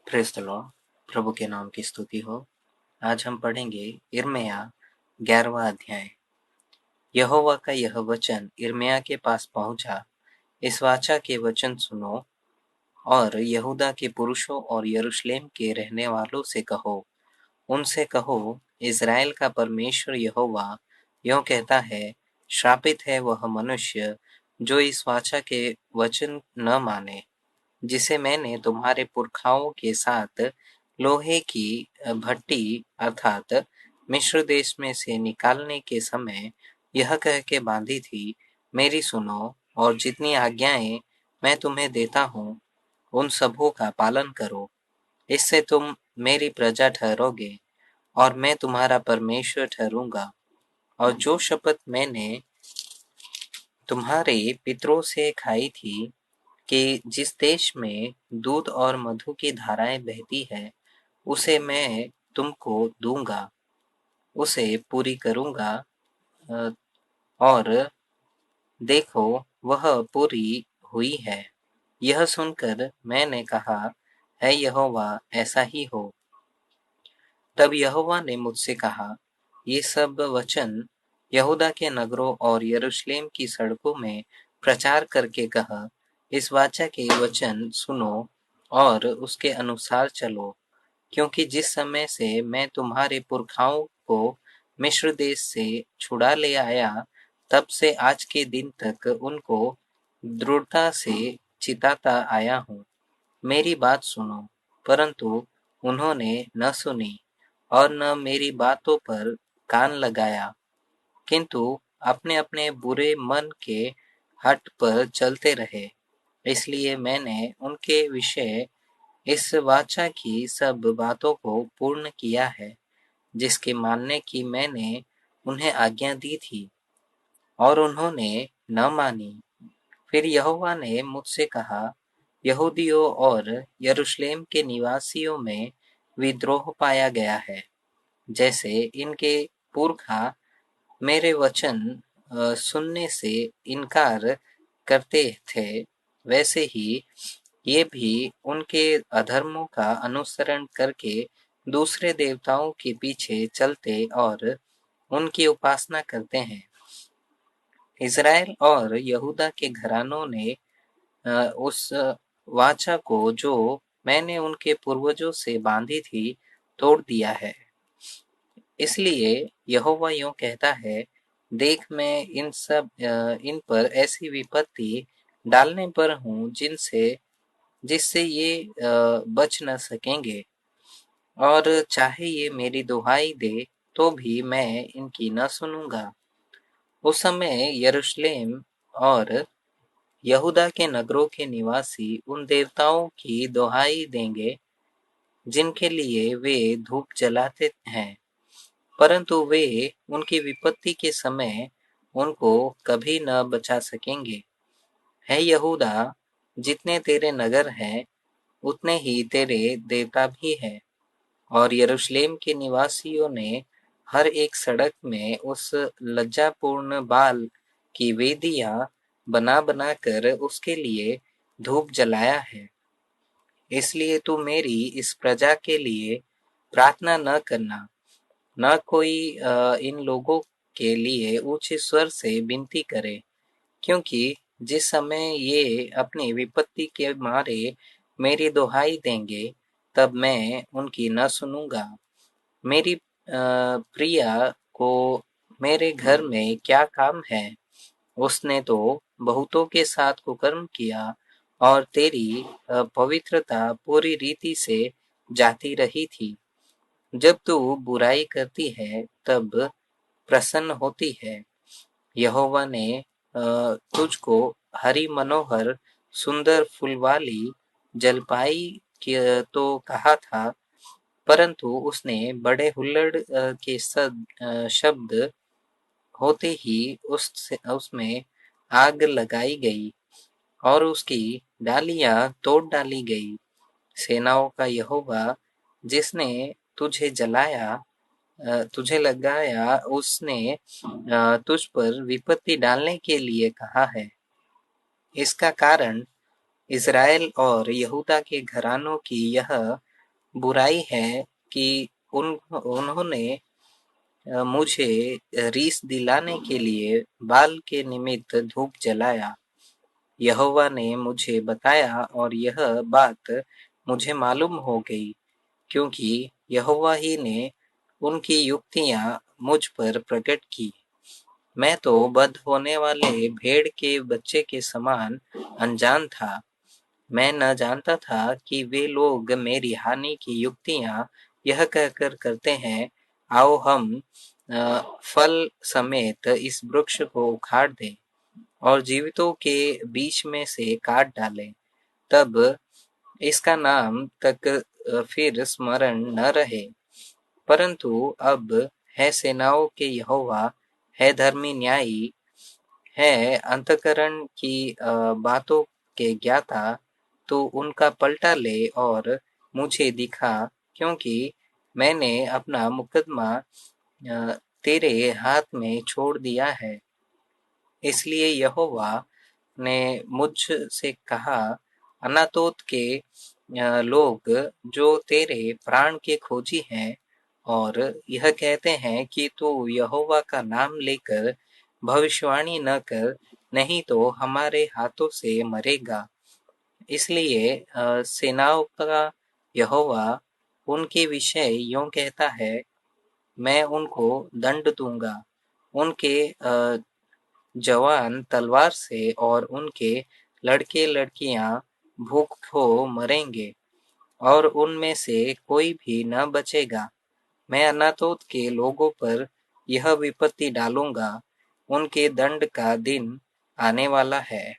Praise the Lord. प्रभु के नाम की स्तुति हो। आज हम पढ़ेंगे यिर्मयाह 11वां अध्याय। यहोवा का यह वचन यिर्मयाह के पास पहुंचा, इस वाचा के वचन सुनो और यहूदा के पुरुषों और यरूशलेम के रहने वालों से कहो, उनसे कहो, इज़राइल का परमेश्वर यहोवा यों कहता है, श्रापित है वह मनुष्य जो इस वाचा के वचन न माने, जिसे मैंने तुम्हारे पुरखाओं के साथ लोहे की भट्टी अर्थात मिस्र देश में से निकालने के समय यह कह के बांधी थी, मेरी सुनो और जितनी आज्ञाएं मैं तुम्हें देता हूँ उन सबों का पालन करो। इससे तुम मेरी प्रजा ठहरोगे और मैं तुम्हारा परमेश्वर ठहरूंगा। और जो शपथ मैंने तुम्हारे पितरों से खाई थी कि जिस देश में दूध और मधु की धाराएं बहती है, उसे मैं तुमको दूंगा, उसे पूरी करूंगा। और देखो, वह पूरी हुई है। यह सुनकर मैंने कहा, है यहोवा, ऐसा ही हो। तब यहोवा ने मुझसे कहा, ये सब वचन यहूदा के नगरों और यरूशलेम की सड़कों में प्रचार करके कहा, इस वाचा के वचन सुनो और उसके अनुसार चलो, क्योंकि जिस समय से मैं तुम्हारे पुरखाओं को मिस्र देश से छुड़ा ले आया, तब से आज के दिन तक उनको दृढ़ता से चिताता आया हूँ। मेरी बात सुनो। परंतु उन्होंने न सुनी और न मेरी बातों पर कान लगाया, किंतु अपने अपने बुरे मन के हठ पर चलते रहे। इसलिए मैंने उनके विषय इस वाचा की सब बातों को पूर्ण किया है, जिसके मानने की मैंने उन्हें आज्ञा दी थी, और उन्होंने न मानी। फिर यहोवा ने मुझसे कहा, यहूदियों और यरूशलेम के निवासियों में विद्रोह पाया गया है। जैसे इनके पुरखा मेरे वचन सुनने से इनकार करते थे, वैसे ही ये भी उनके अधर्मों का अनुसरण करके दूसरे देवताओं के पीछे चलते और उनकी उपासना करते हैं। इज़राइल और यहूदा के घरानों ने उस वाचा को जो मैंने उनके पूर्वजों से बांधी थी, तोड़ दिया है। इसलिए यहोवा यूं कहता है, देख, मैं इन पर ऐसी विपत्ति डालने पर हूँ जिससे ये बच न सकेंगे, और चाहे ये मेरी दुहाई दे तो भी मैं इनकी न सुनूंगा। उस समय यरूशलेम और यहूदा के नगरों के निवासी उन देवताओं की दुहाई देंगे जिनके लिए वे धूप जलाते हैं, परंतु वे उनकी विपत्ति के समय उनको कभी न बचा सकेंगे। है यहूदा, जितने तेरे नगर हैं उतने ही तेरे देवता भी हैं, और यरूशलेम के निवासियों ने हर एक सड़क में उस लज्जापूर्ण बाल की वेदियां बना बना कर उसके लिए धूप जलाया है। इसलिए तू मेरी इस प्रजा के लिए प्रार्थना न करना, न कोई इन लोगों के लिए ऊंचे स्वर से विनती करे, क्योंकि जिस समय ये अपनी विपत्ति के मारे मेरी दुहाई देंगे, तब मैं उनकी न सुनूंगा। मेरी प्रिया को मेरे घर में क्या काम है? उसने तो बहुतों के साथ कुकर्म किया और तेरी पवित्रता पूरी रीति से जाती रही थी। जब तू बुराई करती है तब प्रसन्न होती है। यहोवा ने तुझको हरी मनोहर सुंदर फूल वाली जलपाई तो कहा था, परंतु उसने बड़े हुल्लड़ के शब्द होते ही उसमें आग लगाई गई और उसकी डालियां तोड़ डाली गई। सेनाओं का यहोवा, जिसने तुझे लगाया, उसने तुझ पर विपत्ति डालने के लिए कहा है। इसका कारण इज़राइल और यहूदा के घरानों की यह बुराई है कि उन्होंने मुझे रीस दिलाने के लिए बाल के निमित्त धूप जलाया। यहोवा ने मुझे बताया और यह बात मुझे मालूम हो गई, क्योंकि यहोवा ही ने उनकी युक्तियां मुझ पर प्रकट की। मैं तो बध होने वाले भेड़ के बच्चे के समान अनजान था। मैं न जानता था कि वे लोग मेरी हानि की युक्तियां यह कहकर करते हैं, आओ हम फल समेत इस वृक्ष को उखाड़ दें और जीवितों के बीच में से काट डालें, तब इसका नाम तक फिर स्मरण न रहे। परंतु अब है सेनाओं के यहोवा, है धर्मी न्यायी, है अंतःकरण की बातों के ज्ञाता, तो उनका पलटा ले और मुझे दिखा, क्योंकि मैंने अपना मुकदमा तेरे हाथ में छोड़ दिया है। इसलिए यहोवा ने मुझसे कहा, अनातोत के लोग जो तेरे प्राण के खोजी हैं और यह कहते हैं कि तू यहोवा का नाम लेकर भविष्यवाणी न कर, नहीं तो हमारे हाथों से मरेगा। इसलिए सेनाओं का यहोवा उनके विषय यूं कहता है, मैं उनको दंड दूंगा। उनके जवान तलवार से और उनके लड़के लड़कियां भूखों मरेंगे और उनमें से कोई भी न बचेगा। मैं अनातोत के लोगों पर यह विपत्ति डालूंगा, उनके दंड का दिन आने वाला है।